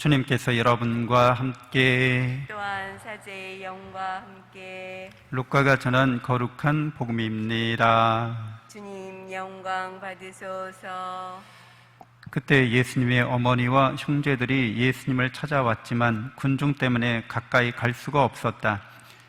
주님께서 여러분과 함께 또한 사제의 영과 함께 루카가 전한 거룩한 복음입니다. 주님 영광 받으소서. 그때 예수님의 어머니와 형제들이 예수님을 찾아왔지만 군중 때문에 가까이 갈 수가 없었다.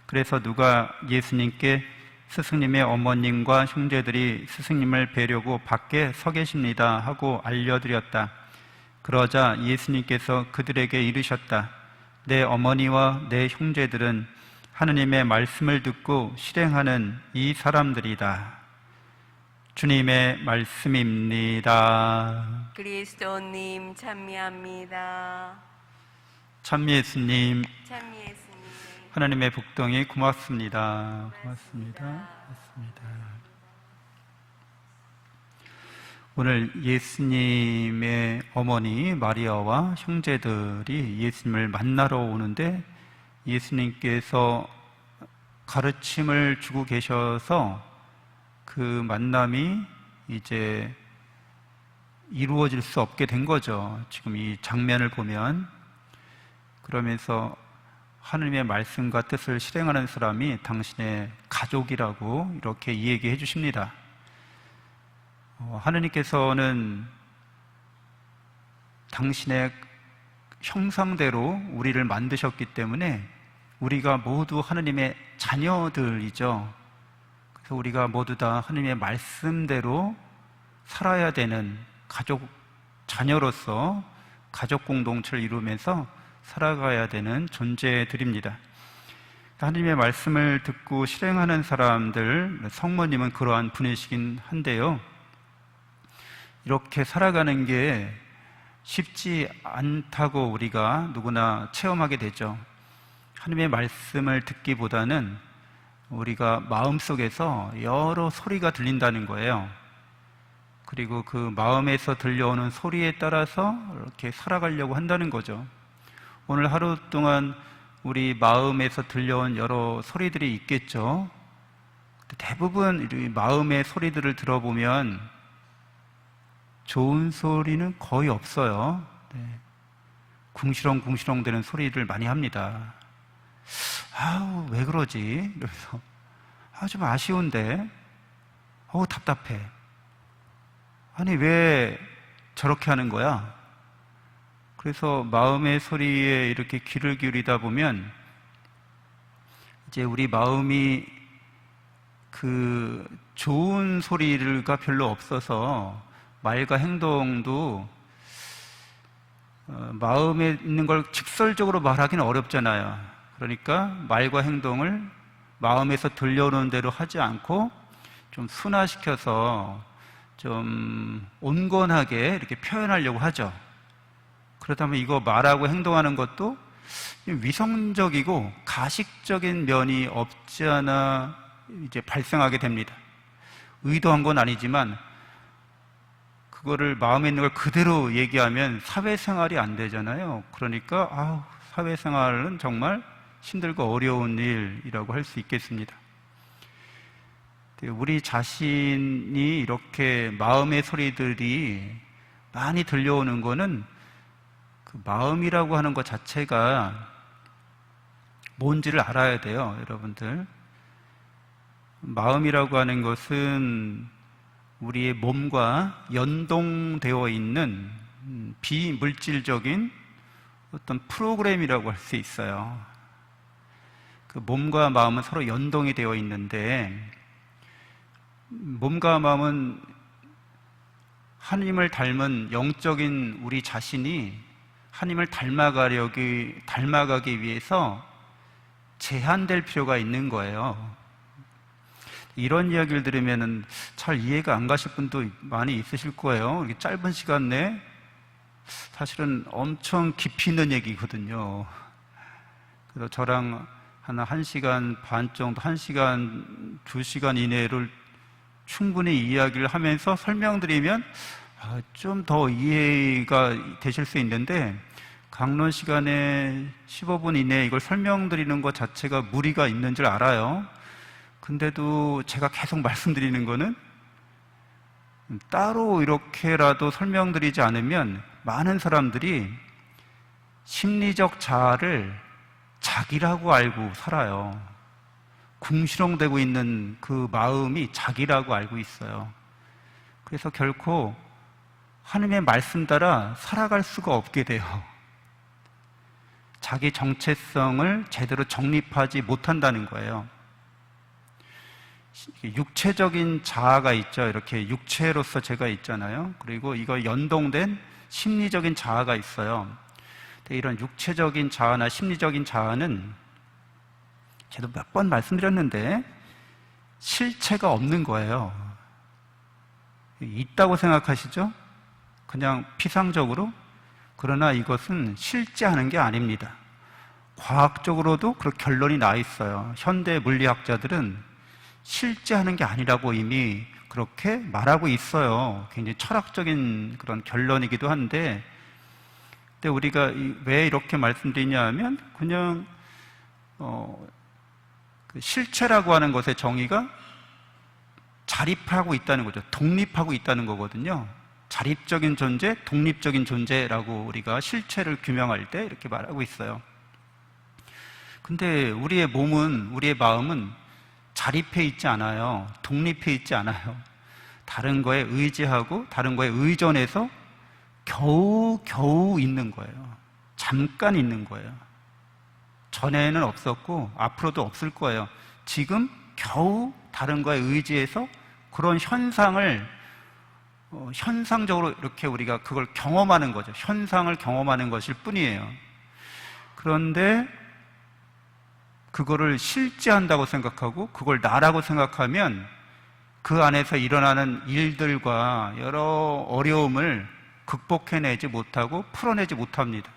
그래서 누가 예수님께 스승님의 어머님과 형제들이 스승님을 뵈려고 밖에 서 계십니다 하고 알려드렸다. 그러자 예수님께서 그들에게 이르셨다. 내 어머니와 내 형제들은 하느님의 말씀을 듣고 실행하는 이 사람들이다. 주님의 말씀입니다. 그리스도님 참미합니다. 참 예수님, 참 예수님. 하나님의 복덩이 고맙습니다. 고맙습니다. 오늘 예수님의 어머니 마리아와 형제들이 예수님을 만나러 오는데 예수님께서 가르침을 주고 계셔서 그 만남이 이제 이루어질 수 없게 된 거죠. 지금 이 장면을 보면. 그러면서 하느님의 말씀과 뜻을 실행하는 사람이 당신의 가족이라고 이렇게 얘기해 주십니다. 하느님께서는 당신의 형상대로 우리를 만드셨기 때문에 우리가 모두 하느님의 자녀들이죠. 그래서 우리가 모두 다 하느님의 말씀대로 살아야 되는 가족, 자녀로서 가족 공동체를 이루면서 살아가야 되는 존재들입니다. 하느님의 말씀을 듣고 실행하는 사람들, 성모님은 그러한 분이시긴 한데요. 이렇게 살아가는 게 쉽지 않다고 우리가 누구나 체험하게 되죠. 하느님의 말씀을 듣기보다는 우리가 마음속에서 여러 소리가 들린다는 거예요. 그리고 그 마음에서 들려오는 소리에 따라서 이렇게 살아가려고 한다는 거죠. 오늘 하루 동안 우리 마음에서 들려온 여러 소리들이 있겠죠. 대부분 이 마음의 소리들을 들어보면 좋은 소리는 거의 없어요. 궁시렁궁시렁 되는 소리를 많이 합니다. 아우, 왜 그러지? 이러면서 좀 아쉬운데, 답답해. 아니, 왜 저렇게 하는 거야? 그래서 마음의 소리에 이렇게 귀를 기울이다 보면 이제 우리 마음이 그 좋은 소리가 별로 없어서 말과 행동도 마음에 있는 걸 직설적으로 말하기는 어렵잖아요. 그러니까 말과 행동을 마음에서 들려오는 대로 하지 않고 좀 순화시켜서 좀 온건하게 이렇게 표현하려고 하죠. 그렇다면 이거 말하고 행동하는 것도 위성적이고 가식적인 면이 없지 않아 이제 발생하게 됩니다. 의도한 건 아니지만 그거를 마음에 있는 걸 그대로 얘기하면 사회생활이 안 되잖아요. 그러니까 사회생활은 정말 힘들고 어려운 일이라고 할 수 있겠습니다. 우리 자신이 이렇게 마음의 소리들이 많이 들려오는 거는 그 마음이라고 하는 것 자체가 뭔지를 알아야 돼요, 여러분들. 마음이라고 하는 것은 우리의 몸과 연동되어 있는 비물질적인 어떤 프로그램이라고 할 수 있어요. 그 몸과 마음은 서로 연동이 되어 있는데 몸과 마음은 하나님을 닮은 영적인 우리 자신이 하나님을 닮아가기 위해서 제한될 필요가 있는 거예요. 이런 이야기를 들으면 잘 이해가 안 가실 분도 많이 있으실 거예요. 이렇게 짧은 시간 내에 사실은 엄청 깊이 있는 얘기거든요. 그래서 저랑 한 1시간 반 정도, 1시간, 2시간 이내를 충분히 이야기를 하면서 설명드리면 좀 더 이해가 되실 수 있는데 강론 시간에 15분 이내에 이걸 설명드리는 것 자체가 무리가 있는 줄 알아요. 근데도 제가 계속 말씀드리는 거는 따로 이렇게라도 설명드리지 않으면 많은 사람들이 심리적 자아를 자기라고 알고 살아요. 궁시렁대고 있는 그 마음이 자기라고 알고 있어요. 그래서 결코 하나님의 말씀 따라 살아갈 수가 없게 돼요. 자기 정체성을 제대로 정립하지 못한다는 거예요. 육체적인 자아가 있죠. 이렇게 육체로서 제가 있잖아요. 그리고 이거 연동된 심리적인 자아가 있어요. 이런 육체적인 자아나 심리적인 자아는 제가 몇 번 말씀드렸는데 실체가 없는 거예요. 있다고 생각하시죠? 그냥 피상적으로? 그러나 이것은 실제하는 게 아닙니다. 과학적으로도 그런 결론이 나 있어요. 현대 물리학자들은 실제하는 게 아니라고 이미 그렇게 말하고 있어요. 굉장히 철학적인 그런 결론이기도 한데, 근데 우리가 왜 이렇게 말씀드리냐 하면 그냥 그 실체라고 하는 것의 정의가 자립하고 있다는 거죠. 독립하고 있다는 거거든요. 자립적인 존재, 독립적인 존재라고 우리가 실체를 규명할 때 이렇게 말하고 있어요. 근데 우리의 몸은, 우리의 마음은 자립해 있지 않아요. 독립해 있지 않아요. 다른 거에 의지하고 다른 거에 의존해서 겨우 있는 거예요. 잠깐 있는 거예요. 전에는 없었고 앞으로도 없을 거예요. 지금 겨우 다른 거에 의지해서 그런 현상을 현상적으로 이렇게 우리가 그걸 경험하는 거죠. 현상을 경험하는 것일 뿐이에요. 그런데 그거를 실제한다고 생각하고 그걸 나라고 생각하면 그 안에서 일어나는 일들과 여러 어려움을 극복해내지 못하고 풀어내지 못합니다.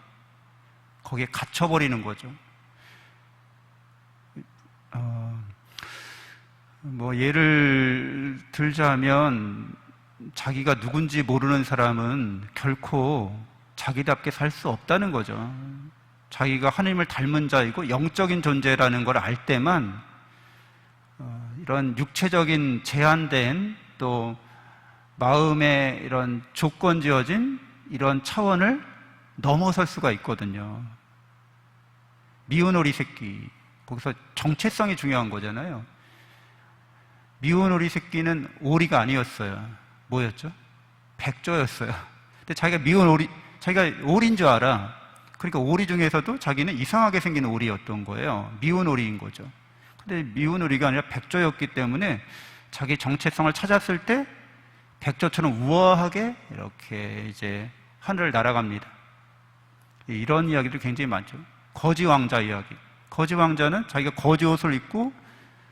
거기에 갇혀버리는 거죠. 예를 들자면 자기가 누군지 모르는 사람은 결코 자기답게 살 수 없다는 거죠. 자기가 하나님을 닮은 자이고 영적인 존재라는 걸 알 때만 이런 육체적인 제한된 또 마음의 이런 조건 지어진 이런 차원을 넘어설 수가 있거든요. 미운 오리 새끼, 거기서 정체성이 중요한 거잖아요. 미운 오리 새끼는 오리가 아니었어요. 뭐였죠? 백조였어요. 근데 자기가 미운 오리, 자기가 오리인 줄 알아. 그러니까 오리 중에서도 자기는 이상하게 생긴 오리였던 거예요. 미운 오리인 거죠. 근데 미운 오리가 아니라 백조였기 때문에 자기 정체성을 찾았을 때 백조처럼 우아하게 이렇게 이제 하늘을 날아갑니다. 이런 이야기도 굉장히 많죠. 거지 왕자 이야기. 거지 왕자는 자기가 거지 옷을 입고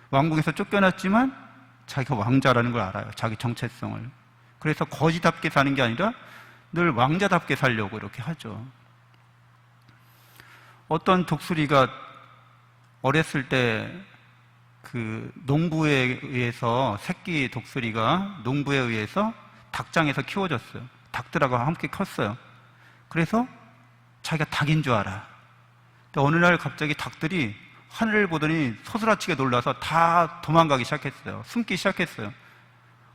왕국에서 쫓겨났지만 자기가 왕자라는 걸 알아요. 자기 정체성을. 그래서 거지답게 사는 게 아니라 늘 왕자답게 살려고 이렇게 하죠. 어떤 독수리가 어렸을 때 그 농부에 의해서 새끼 독수리가 농부에 의해서 닭장에서 키워졌어요. 닭들하고 함께 컸어요. 그래서 자기가 닭인 줄 알아. 근데 어느 날 갑자기 닭들이 하늘을 보더니 소스라치게 놀라서 다 도망가기 시작했어요. 숨기 시작했어요.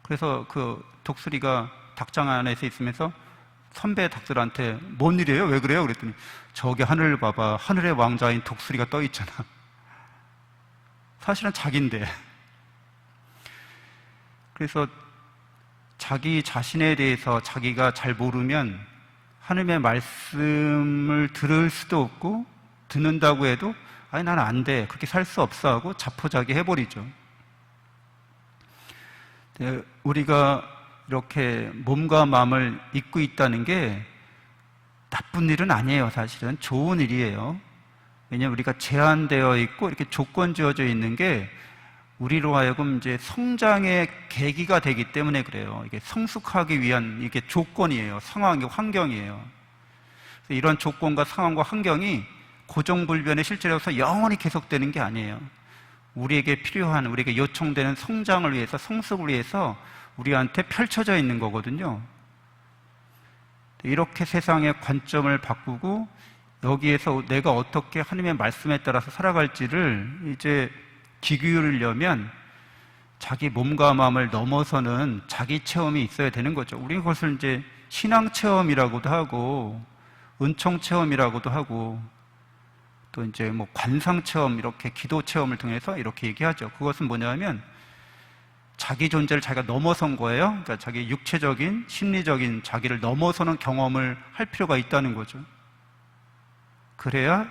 그래서 그 독수리가 닭장 안에서 있으면서 선배 닭들한테 뭔 일이에요? 왜 그래요? 그랬더니 저기 하늘을 봐봐. 하늘의 왕자인 독수리가 떠 있잖아. 사실은 자기인데. 그래서 자기 자신에 대해서 자기가 잘 모르면 하나님의 말씀을 들을 수도 없고 듣는다고 해도 아니 나는 안 돼. 그렇게 살 수 없어 하고 자포자기 해버리죠. 우리가 이렇게 몸과 마음을 잊고 있다는 게 나쁜 일은 아니에요. 사실은 좋은 일이에요. 왜냐하면 우리가 제한되어 있고 이렇게 조건 지어져 있는 게 우리로 하여금 이제 성장의 계기가 되기 때문에 그래요. 이게 성숙하기 위한 이게 조건이에요. 상황이 환경이에요. 이런 조건과 상황과 환경이 고정불변의 실제로서 영원히 계속되는 게 아니에요. 우리에게 필요한, 우리에게 요청되는 성장을 위해서, 성숙을 위해서 우리한테 펼쳐져 있는 거거든요. 이렇게 세상의 관점을 바꾸고 여기에서 내가 어떻게 하나님의 말씀에 따라서 살아갈지를 이제 귀 기울이려면 자기 몸과 마음을 넘어서는 자기 체험이 있어야 되는 거죠. 우리는 그것을 이제 신앙 체험이라고도 하고 은총 체험이라고도 하고 또 이제 뭐 관상 체험, 이렇게 기도 체험을 통해서 이렇게 얘기하죠. 그것은 뭐냐면 자기 존재를 자기가 넘어선 거예요. 그러니까 자기 육체적인, 심리적인 자기를 넘어서는 경험을 할 필요가 있다는 거죠. 그래야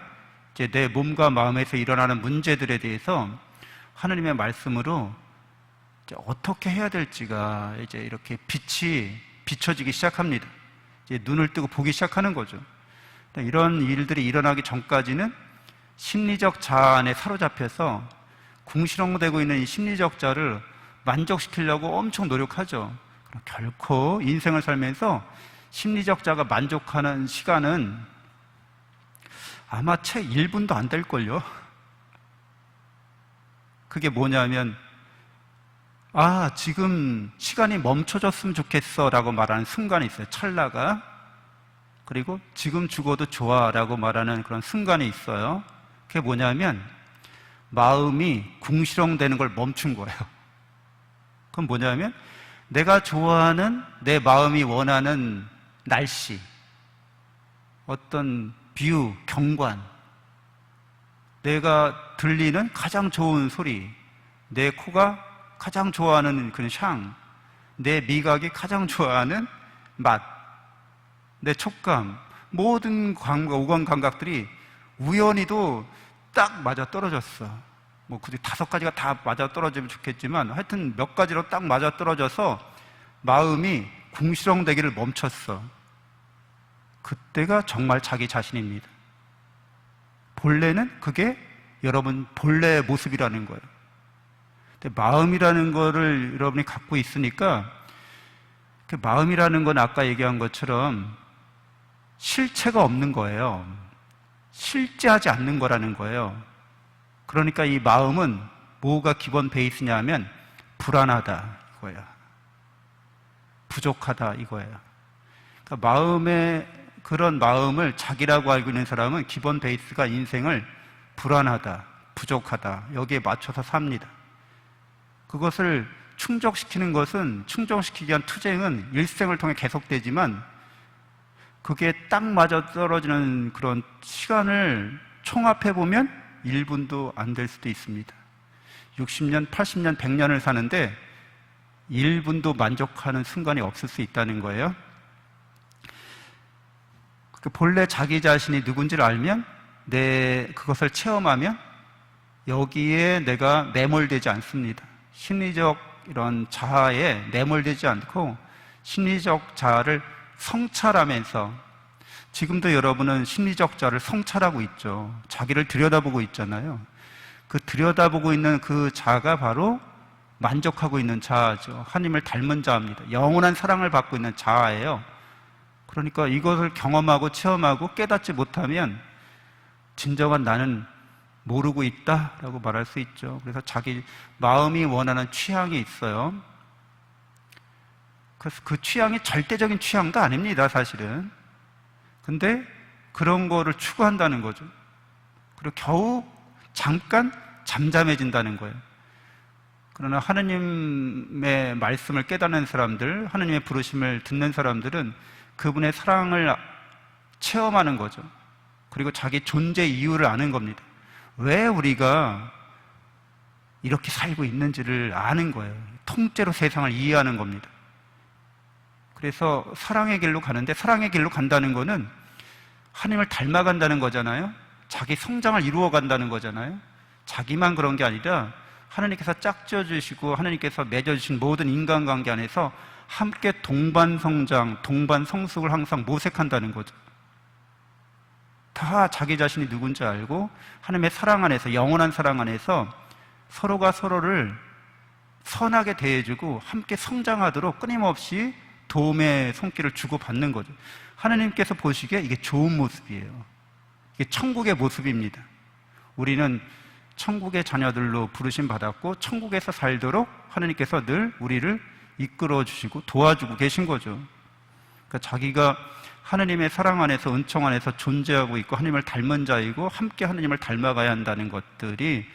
이제 내 몸과 마음에서 일어나는 문제들에 대해서 하느님의 말씀으로 이제 어떻게 해야 될지가 이제 이렇게 빛이 비춰지기 시작합니다. 이제 눈을 뜨고 보기 시작하는 거죠. 이런 일들이 일어나기 전까지는 심리적 자아 안에 사로잡혀서 궁시렁대고 있는 이 심리적 자를 만족시키려고 엄청 노력하죠. 결코 인생을 살면서 심리적 자가 만족하는 시간은 아마 채 1분도 안 될걸요. 그게 뭐냐면 지금 시간이 멈춰졌으면 좋겠어 라고 말하는 순간이 있어요. 찰나가. 그리고 지금 죽어도 좋아 라고 말하는 그런 순간이 있어요. 그게 뭐냐면 마음이 궁시렁대는 걸 멈춘 거예요. 그건 뭐냐면 내가 좋아하는, 내 마음이 원하는 날씨, 어떤 뷰, 경관, 내가 들리는 가장 좋은 소리, 내 코가 가장 좋아하는 그런 향, 내 미각이 가장 좋아하는 맛, 내 촉감, 모든 오감 감각들이 우연히도 딱 맞아 떨어졌어. 뭐 굳이 5가지가 다 맞아 떨어지면 좋겠지만 하여튼 몇 가지로 딱 맞아 떨어져서 마음이 궁시렁대기를 멈췄어. 그때가 정말 자기 자신입니다. 본래는 그게 여러분 본래의 모습이라는 거예요. 근데 마음이라는 거를 여러분이 갖고 있으니까 그 마음이라는 건 아까 얘기한 것처럼 실체가 없는 거예요. 실제하지 않는 거라는 거예요. 그러니까 이 마음은 뭐가 기본 베이스냐 하면 불안하다 이거야. 부족하다 이거예요. 그러니까 그런 마음을 자기라고 알고 있는 사람은 기본 베이스가 인생을 불안하다, 부족하다 여기에 맞춰서 삽니다. 그것을 충족시키는 것은, 충족시키기 위한 투쟁은 일생을 통해 계속되지만 그게 딱 맞아 떨어지는 그런 시간을 총합해보면 1분도 안 될 수도 있습니다. 60년, 80년, 100년을 사는데 1분도 만족하는 순간이 없을 수 있다는 거예요. 본래 자기 자신이 누군지를 알면, 그것을 체험하면 여기에 내가 매몰되지 않습니다. 심리적 이런 자아에 매몰되지 않고 심리적 자아를 성찰하면서, 지금도 여러분은 심리적 자아를 성찰하고 있죠. 자기를 들여다보고 있잖아요. 그 들여다보고 있는 그 자아가 바로 만족하고 있는 자아죠. 하나님을 닮은 자아입니다. 영원한 사랑을 받고 있는 자아예요. 그러니까 이것을 경험하고 체험하고 깨닫지 못하면 진정한 나는 모르고 있다라고 말할 수 있죠. 그래서 자기 마음이 원하는 취향이 있어요. 그래서 그 취향이 절대적인 취향도 아닙니다, 사실은. 근데 그런 거를 추구한다는 거죠. 그리고 겨우 잠깐 잠잠해진다는 거예요. 그러나 하느님의 말씀을 깨닫는 사람들, 하느님의 부르심을 듣는 사람들은 그분의 사랑을 체험하는 거죠. 그리고 자기 존재 이유를 아는 겁니다. 왜 우리가 이렇게 살고 있는지를 아는 거예요. 통째로 세상을 이해하는 겁니다. 그래서 사랑의 길로 가는데, 사랑의 길로 간다는 거는 하나님을 닮아간다는 거잖아요. 자기 성장을 이루어 간다는 거잖아요. 자기만 그런 게 아니라 하나님께서 짝지어주시고 하나님께서 맺어주신 모든 인간관계 안에서 함께 동반성장, 동반성숙을 항상 모색한다는 거죠. 다 자기 자신이 누군지 알고 하나님의 사랑 안에서, 영원한 사랑 안에서 서로가 서로를 선하게 대해주고 함께 성장하도록 끊임없이 도움의 손길을 주고받는 거죠. 하나님께서 보시기에 이게 좋은 모습이에요. 이게 천국의 모습입니다. 우리는 천국의 자녀들로 부르심 받았고 천국에서 살도록 하나님께서 늘 우리를 이끌어 주시고 도와주고 계신 거죠. 그러니까 자기가 하나님의 사랑 안에서, 은총 안에서 존재하고 있고 하나님을 닮은 자이고 함께 하나님을 닮아가야 한다는 것들이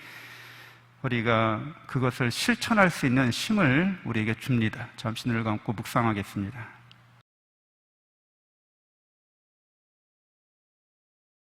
우리가 그것을 실천할 수 있는 힘을 우리에게 줍니다. 잠시 눈을 감고 묵상하겠습니다.